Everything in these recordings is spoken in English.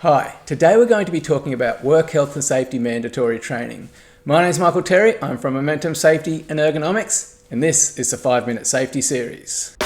Hi, today we're going to be talking about work health and safety mandatory training. My name is Michael Terry, I'm from Momentum Safety and Ergonomics, and this is the 5-Minute Safety Series.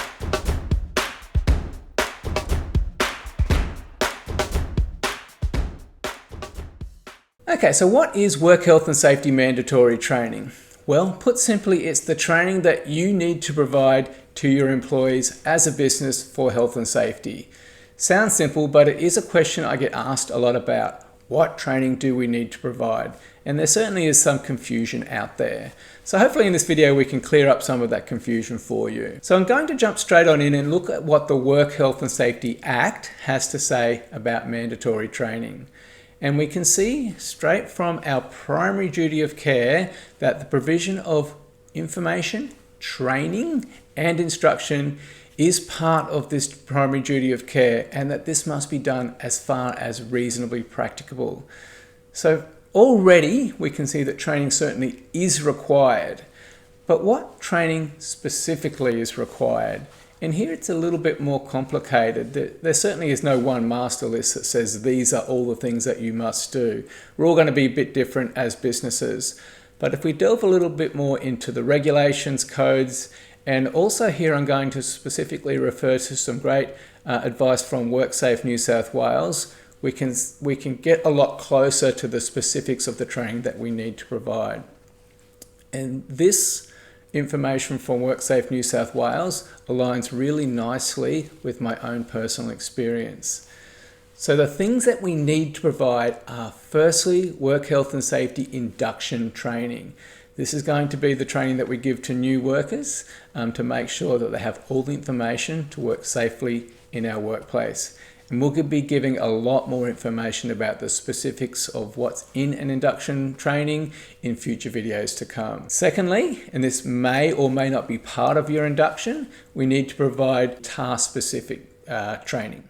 Okay, so what is work health and safety mandatory training? Well, put simply, it's the training that you need to provide to your employees as a business for health and safety. Sounds simple, but it is a question I get asked a lot about. What training do we need to provide? And there certainly is some confusion out there. So hopefully in this video we can clear up some of that confusion for you. So I'm going to jump straight on in and look at what the Work Health and Safety Act has to say about mandatory training. And we can see straight from our primary duty of care that the provision of information, training and instruction is part of this primary duty of care, and that this must be done as far as reasonably practicable. So already we can see that training certainly is required, but what training specifically is required? And here it's a little bit more complicated. There certainly is no one master list that says these are all the things that you must do. We're all going to be a bit different as businesses. But if we delve a little bit more into the regulations, codes, and also here I'm going to specifically refer to some great advice from WorkSafe New South Wales, we can get a lot closer to the specifics of the training that we need to provide. And this information from WorkSafe New South Wales aligns really nicely with my own personal experience. So the things that we need to provide are firstly, work health and safety induction training. This is going to be the training that we give to new workers to make sure that they have all the information to work safely in our workplace. And we'll be giving a lot more information about the specifics of what's in an induction training in future videos to come. Secondly, and this may or may not be part of your induction, we need to provide task-specific training.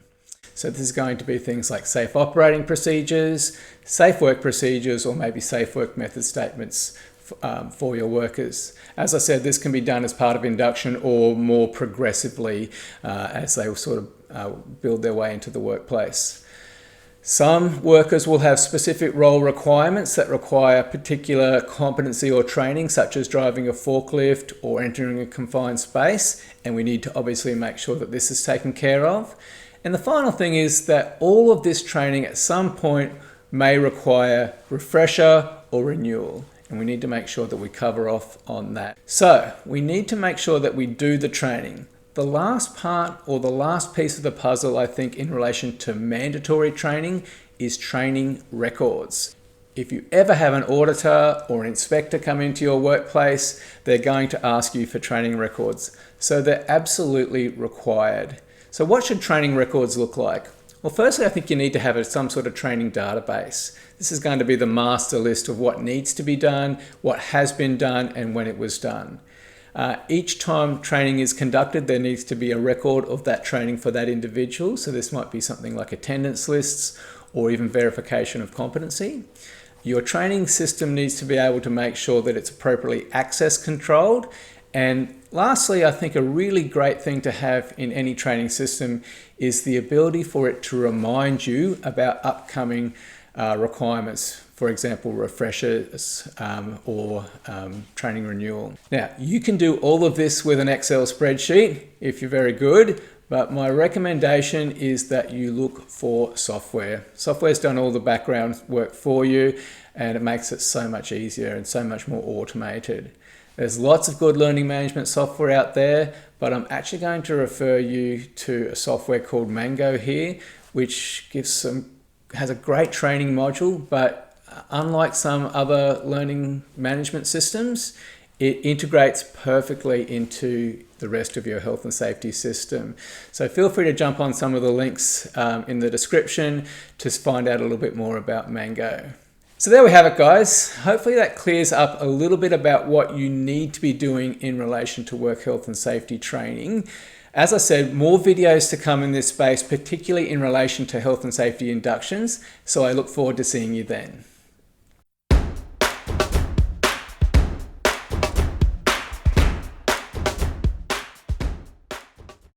So this is going to be things like safe operating procedures, safe work procedures, or maybe safe work method statements for your workers. As I said, this can be done as part of induction or more progressively as they sort of build their way into the workplace. Some workers will have specific role requirements that require particular competency or training, such as driving a forklift or entering a confined space, and we need to obviously make sure that this is taken care of. And the final thing is that all of this training at some point may require refresher or renewal. And we need to make sure that we cover off on that. So we need to make sure that we do the training. The last part or the last piece of the puzzle, I think, in relation to mandatory training is training records. If you ever have an auditor or an inspector come into your workplace, they're going to ask you for training records. So they're absolutely required. So what should training records look like? Well, firstly, I think you need to have some sort of training database. This is going to be the master list of what needs to be done, what has been done, and when it was done. Each time training is conducted, there needs to be a record of that training for that individual. So this might be something like attendance lists or even verification of competency. Your training system needs to be able to make sure that it's appropriately access controlled. And lastly, I think a really great thing to have in any training system is the ability for it to remind you about upcoming requirements, for example, refreshers or training renewal. Now, you can do all of this with an Excel spreadsheet if you're very good, but my recommendation is that you look for software. Software's done all the background work for you, and it makes it so much easier and so much more automated. There's lots of good learning management software out there, but I'm actually going to refer you to a software called Mango here, which has a great training module, but unlike some other learning management systems, it integrates perfectly into the rest of your health and safety system. So feel free to jump on some of the links in the description to find out a little bit more about Mango. So there we have it, guys. Hopefully that clears up a little bit about what you need to be doing in relation to work health and safety training. As I said, more videos to come in this space, particularly in relation to health and safety inductions. So I look forward to seeing you then.